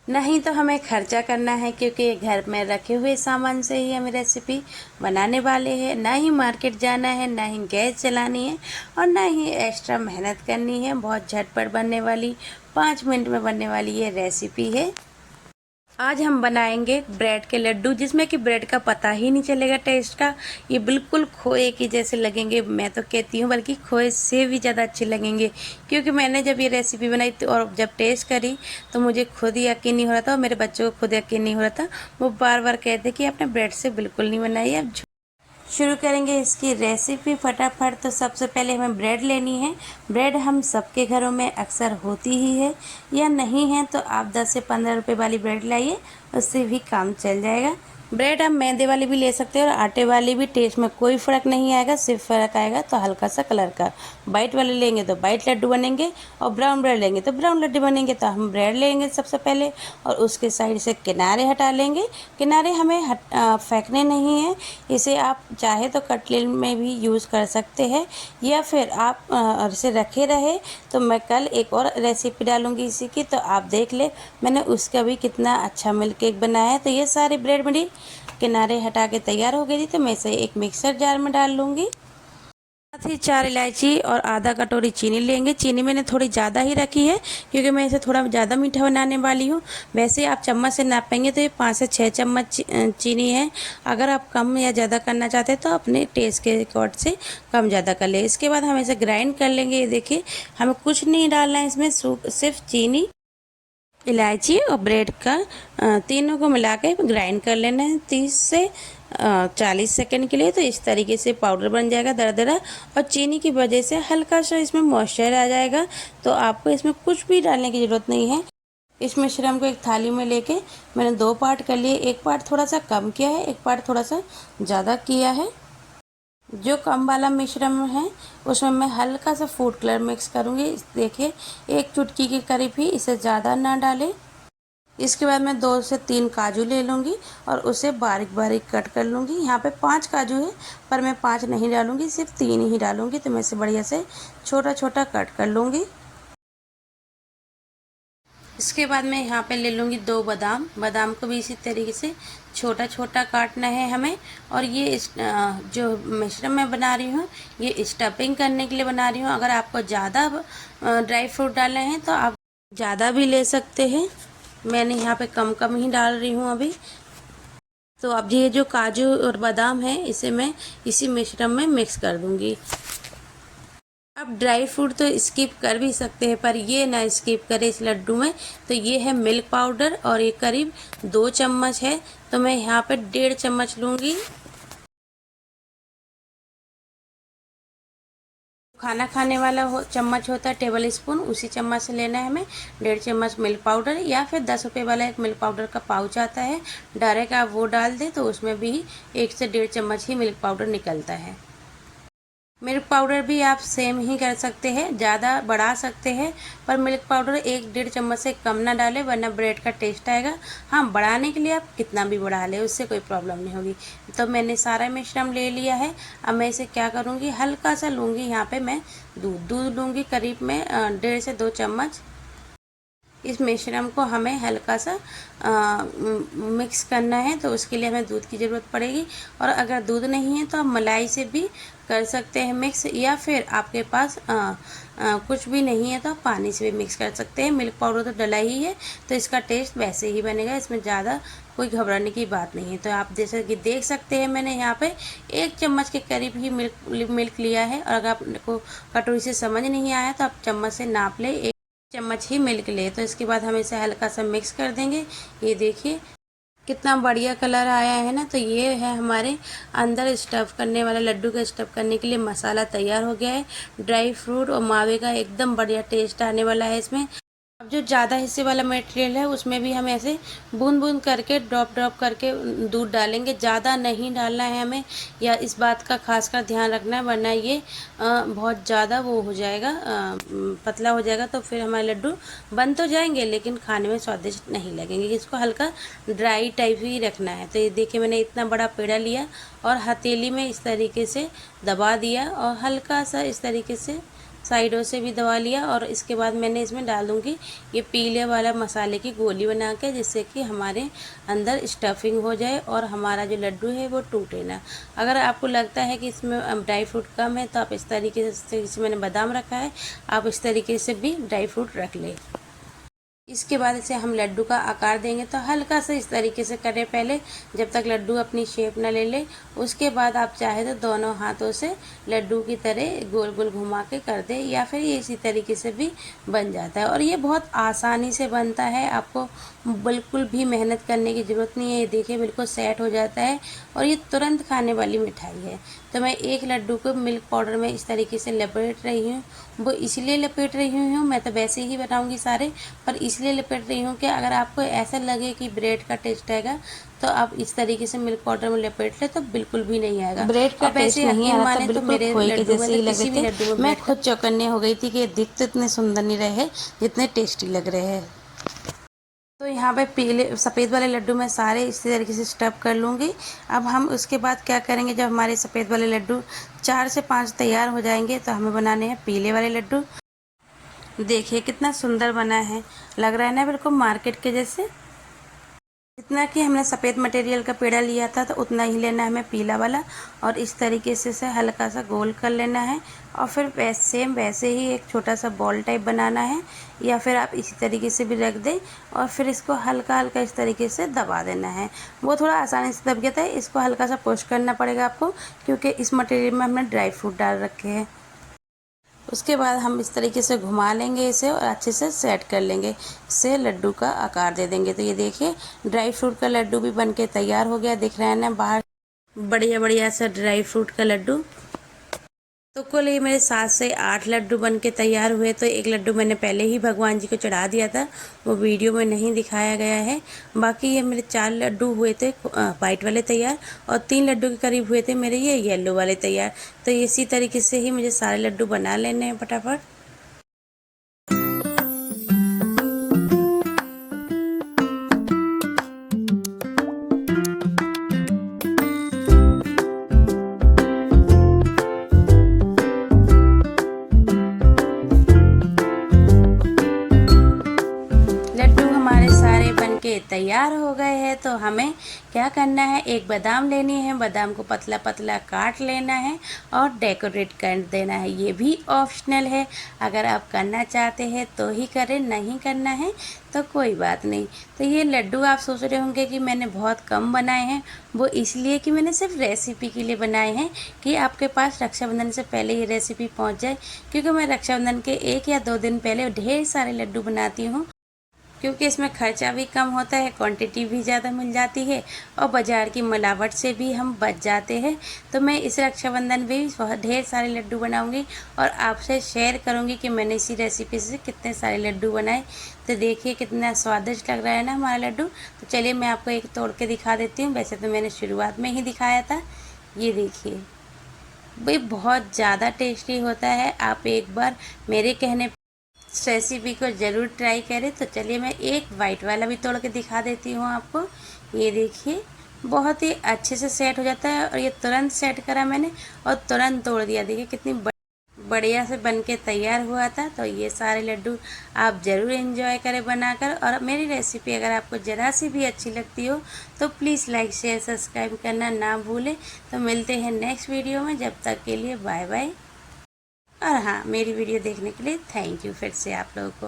नहीं तो हमें खर्चा करना है, क्योंकि घर में रखे हुए सामान से ही हमें रेसिपी बनाने वाले हैं। ना ही मार्केट जाना है, ना ही गैस चलानी है और ना ही एक्स्ट्रा मेहनत करनी है। बहुत झटपट बनने वाली 5 मिनट में बनने वाली ये रेसिपी है। आज हम बनाएंगे ब्रेड के लड्डू, जिसमें कि ब्रेड का पता ही नहीं चलेगा टेस्ट का। ये बिल्कुल खोए की जैसे लगेंगे, मैं तो कहती हूँ बल्कि खोए से भी ज़्यादा अच्छे लगेंगे। क्योंकि मैंने जब ये रेसिपी बनाई थी और जब टेस्ट करी तो मुझे खुद ही यकीन नहीं हो रहा था और मेरे बच्चों को खुद यकीन नहीं हो रहा था। वो बार बार कहते कि आपने ब्रेड से बिल्कुल नहीं बनाई है। अब शुरू करेंगे इसकी रेसिपी फटाफट। तो सबसे पहले हमें ब्रेड लेनी है। ब्रेड हम सबके घरों में अक्सर होती ही है, या नहीं है तो आप 10 से 15 रुपए वाली ब्रेड लाइए, उससे भी काम चल जाएगा। ब्रेड आप मैदे वाली भी ले सकते हैं और आटे वाली भी, टेस्ट में कोई फ़र्क नहीं आएगा। सिर्फ फ़र्क आएगा तो हल्का सा कलर का। वाइट वाले लेंगे तो वाइट लड्डू बनेंगे और ब्राउन ब्रेड लेंगे तो ब्राउन लड्डू बनेंगे। तो हम ब्रेड लेंगे सबसे पहले और उसके साइड से किनारे हटा लेंगे। किनारे हमें फेंकने नहीं है। इसे आप चाहे तो कटलेट में भी यूज़ कर सकते हैं, या फिर आप इसे रखे रहे। तो मैं कल एक और रेसिपी डालूंगी इसी की, तो आप देख ले। मैंने उसका भी कितना अच्छा मिल्क केक बनाया है। तो ये सारी ब्रेड मेरी किनारे हटा के तैयार हो गई थी, तो मैं इसे एक मिक्सर जार में डाल लूँगी। साथ ही 4 इलायची और आधा कटोरी चीनी लेंगे। चीनी मैंने थोड़ी ज़्यादा ही रखी है, क्योंकि मैं इसे थोड़ा ज़्यादा मीठा बनाने वाली हूँ। वैसे आप चम्मच से नापेंगे तो ये 5 से 6 चम्मच चीनी है। अगर आप कम या ज़्यादा करना चाहते हैं तो अपने टेस्ट के अकॉर्ड से कम ज़्यादा कर ले। इसके बाद हम इसे ग्राइंड कर लेंगे। ये देखिए, हमें कुछ नहीं डालना है इसमें, सिर्फ चीनी, इलायची और ब्रेड का तीनों को मिला के ग्राइंड कर लेना है 30 से 40 सेकंड के लिए। तो इस तरीके से पाउडर बन जाएगा दरदरा, और चीनी की वजह से हल्का सा इसमें मॉइस्चर आ जाएगा। तो आपको इसमें कुछ भी डालने की ज़रूरत नहीं है। इस मिश्रण को एक थाली में लेके मैंने 2 पार्ट कर लिए। एक पार्ट थोड़ा सा कम किया है, एक पार्ट थोड़ा सा ज़्यादा किया है। जो कम वाला मिश्रण है उसमें मैं हल्का सा फूड कलर मिक्स करूँगी। देखिए, 1 चुटकी के करीब ही, इसे ज़्यादा ना डालें। इसके बाद मैं 2 से 3 काजू ले लूँगी और उसे बारीक बारीक कट कर लूँगी। यहाँ पे 5 काजू है, पर मैं 5 नहीं डालूँगी, सिर्फ 3 ही डालूँगी। तो मैं इसे बढ़िया से छोटा छोटा कट कर लूँगी। इसके बाद मैं यहाँ पे ले लूँगी 2 बादाम। बादाम को भी इसी तरीके से छोटा छोटा काटना है हमें। और ये जो मिश्रण मैं बना रही हूँ, ये स्टफिंग करने के लिए बना रही हूँ। अगर आपको ज़्यादा ड्राई फ्रूट डालने हैं तो आप ज़्यादा भी ले सकते हैं। मैंने यहाँ पे कम कम ही डाल रही हूँ अभी। तो अब ये जो काजू और बादाम है, इसे मैं इसी मिश्रण में मिक्स कर दूँगी। आप ड्राई फ्रूट तो स्किप कर भी सकते हैं, पर ये ना स्किप करें इस लड्डू में। तो ये है मिल्क पाउडर और ये करीब 2 चम्मच है। तो मैं यहाँ पे 1.5 चम्मच लूँगी। खाना खाने वाला चम्मच होता है टेबल स्पून, उसी चम्मच से लेना है हमें 1.5 चम्मच मिल्क पाउडर। या फिर 10 रुपये वाला एक मिल्क पाउडर का पाउच आता है, डायरेक्ट आप वो डाल दें तो उसमें भी 1 से 1.5 चम्मच ही मिल्क पाउडर निकलता है। मिल्क पाउडर भी आप सेम ही कर सकते हैं, ज़्यादा बढ़ा सकते हैं, पर मिल्क पाउडर 1-1.5 चम्मच से कम ना डालें, वरना ब्रेड का टेस्ट आएगा। हाँ, बढ़ाने के लिए आप कितना भी बढ़ा लें, उससे कोई प्रॉब्लम नहीं होगी। तो मैंने सारा मिश्रण ले लिया है। अब मैं इसे क्या करूँगी, हल्का सा लूँगी यहाँ पे मैं दूध लूँगी, करीब में 1.5 से 2 चम्मच। इस मिश्रण को हमें हल्का सा मिक्स करना है, तो उसके लिए हमें दूध की ज़रूरत पड़ेगी। और अगर दूध नहीं है तो आप मलाई से भी कर सकते हैं मिक्स, या फिर आपके पास कुछ भी नहीं है तो आप पानी से भी मिक्स कर सकते हैं। मिल्क पाउडर तो डला ही है, तो इसका टेस्ट वैसे ही बनेगा, इसमें ज़्यादा कोई घबराने की बात नहीं है। तो आप जैसे कि देख सकते हैं, मैंने यहाँ पे 1 चम्मच के करीब ही मिल्क लिया है। और अगर आपको कटोरी से समझ नहीं आया तो आप चम्मच से नाप ले, 1 चम्मच ही मिल्क ले। तो इसके बाद हम इसे हल्का सा मिक्स कर देंगे। ये देखिए कितना बढ़िया कलर आया है ना। तो ये है हमारे अंदर स्टफ़ करने वाला, लड्डू का स्टफ़ करने के लिए मसाला तैयार हो गया है। ड्राई फ्रूट और मावे का एकदम बढ़िया टेस्ट आने वाला है इसमें। अब जो ज़्यादा हिस्से वाला मटेरियल है उसमें भी हम ऐसे बूंद बूंद करके ड्रॉप करके दूध डालेंगे। ज़्यादा नहीं डालना है हमें, या इस बात का खासकर ध्यान रखना है, वरना ये बहुत ज़्यादा वो हो जाएगा, पतला हो जाएगा। तो फिर हमारे लड्डू बन तो जाएंगे लेकिन खाने में स्वादिष्ट नहीं लगेंगे। इसको हल्का ड्राई टाइप ही रखना है। तो ये देखिए, मैंने इतना बड़ा पेड़ा लिया और हथेली में इस तरीके से दबा दिया और हल्का सा इस तरीके से साइडों से भी दबा लिया। और इसके बाद मैंने इसमें डाल दूँगी ये पीले वाला मसाले की गोली बना के, जिससे कि हमारे अंदर स्टफिंग हो जाए और हमारा जो लड्डू है वो टूटे ना। अगर आपको लगता है कि इसमें ड्राई फ्रूट कम है तो आप इस तरीके से मैंने बादाम रखा है, आप इस तरीके से भी ड्राई फ्रूट रख लें। इसके बाद इसे हम लड्डू का आकार देंगे, तो हल्का सा इस तरीके से करें पहले, जब तक लड्डू अपनी शेप ना ले ले। उसके बाद आप चाहे तो दोनों हाथों से लड्डू की तरह गोल गोल घुमा के कर दें, या फिर ये इसी तरीके से भी बन जाता है। और ये बहुत आसानी से बनता है, आपको बिल्कुल भी मेहनत करने की ज़रूरत नहीं है। ये देखिए बिल्कुल सेट हो जाता है और ये तुरंत खाने वाली मिठाई है। तो मैं एक लड्डू को मिल्क पाउडर में इस तरीके से लपेट रही हूँ। वो इसलिए लपेट रही हूँ, मैं तो वैसे ही बनाऊँगी सारे, पर इसलिए लपेट रही हूँ कि अगर आपको ऐसा लगे कि ब्रेड का टेस्ट आएगा तो आप इस तरीके से मिल्क पाउडर में लपेट ले तो बिल्कुल भी नहीं आएगा। ब्रेड का टेस्ट नहीं आ रहा था, बिल्कुल खोए के जैसे ही लग रहे थे। मैं खुद चौकन्ने हो गई थी कि दिख तो इतने सुंदर नहीं रहे जितने टेस्टी लग रहे हैं। तो यहाँ पे पीले सफ़ेद वाले लड्डू मैं सारे इसी तरीके से स्टफ़ कर लूँगी। अब हम उसके बाद क्या करेंगे, जब हमारे सफ़ेद वाले लड्डू 4 से 5 तैयार हो जाएंगे तो हमें बनाने हैं पीले वाले लड्डू। देखिए कितना सुंदर बना है, लग रहा है ना बिल्कुल मार्केट के जैसे। जितना कि हमने सफ़ेद मटेरियल का पेड़ा लिया था तो उतना ही लेना है हमें पीला वाला, और इस तरीके से हल्का सा गोल कर लेना है। और फिर वैसे ही एक छोटा सा बॉल टाइप बनाना है, या फिर आप इसी तरीके से भी रख दें और फिर इसको हल्का हल्का इस तरीके से दबा देना है। वो थोड़ा आसानी से दब गया था, इसको हल्का सा पुश करना पड़ेगा आपको, क्योंकि इस मटेरियल में हमने ड्राई फ्रूट डाल रखे हैं। उसके बाद हम इस तरीके से घुमा लेंगे इसे और अच्छे से सेट कर लेंगे, इससे लड्डू का आकार दे देंगे। तो ये देखिए ड्राई फ्रूट का लड्डू भी बनके तैयार हो गया, दिख रहा है ना बाहर बढ़िया बढ़िया सा ड्राई फ्रूट का लड्डू। तो कुल ये मेरे 7 से 8 लड्डू बनके तैयार हुए। तो एक लड्डू मैंने पहले ही भगवान जी को चढ़ा दिया था, वो वीडियो में नहीं दिखाया गया है। बाकी ये मेरे 4 लड्डू हुए थे वाइट वाले तैयार, और 3 लड्डू के करीब हुए थे मेरे ये येलो वाले तैयार। तो इसी तरीके से ही मुझे सारे लड्डू बना लेने हैं फटाफट। तैयार हो गए हैं, तो हमें क्या करना है, एक बादाम लेनी है, बादाम को पतला पतला काट लेना है और डेकोरेट कर देना है। ये भी ऑप्शनल है, अगर आप करना चाहते हैं तो ही करें, नहीं करना है तो कोई बात नहीं। तो ये लड्डू आप सोच रहे होंगे कि मैंने बहुत कम बनाए हैं, वो इसलिए कि मैंने सिर्फ रेसिपी के लिए बनाए हैं कि आपके पास रक्षाबंधन से पहले ये रेसिपी पहुंच जाए। क्योंकि मैं रक्षाबंधन के 1 या 2 दिन पहले ढेर सारे लड्डू बनाती हूँ, क्योंकि इसमें खर्चा भी कम होता है, क्वांटिटी भी ज़्यादा मिल जाती है और बाज़ार की मिलावट से भी हम बच जाते हैं। तो मैं इस रक्षाबंधन में भी ढेर सारे लड्डू बनाऊंगी और आपसे शेयर करूंगी कि मैंने इसी रेसिपी से कितने सारे लड्डू बनाए। तो देखिए कितना स्वादिष्ट लग रहा है ना हमारा लड्डू। तो चलिए मैं आपको एक तोड़ के दिखा देती हूँ, वैसे तो मैंने शुरुआत में ही दिखाया था। ये देखिए भाई बहुत ज़्यादा टेस्टी होता है, आप एक बार मेरे कहने इस रेसिपी को ज़रूर ट्राई करें। तो चलिए मैं एक वाइट वाला भी तोड़ के दिखा देती हूँ आपको। ये देखिए बहुत ही अच्छे से सेट हो जाता है, और ये तुरंत सेट करा मैंने और तुरंत तोड़ दिया। देखिए कितनी बढ़िया से बन के तैयार हुआ था। तो ये सारे लड्डू आप ज़रूर एंजॉय करें बनाकर, और मेरी रेसिपी अगर आपको ज़रा सी भी अच्छी लगती हो तो प्लीज़ लाइक शेयर सब्सक्राइब करना ना भूलें। तो मिलते हैं नेक्स्ट वीडियो में, जब तक के लिए बाय बाय। और हाँ, मेरी वीडियो देखने के लिए थैंक यू फिर से आप लोगों को।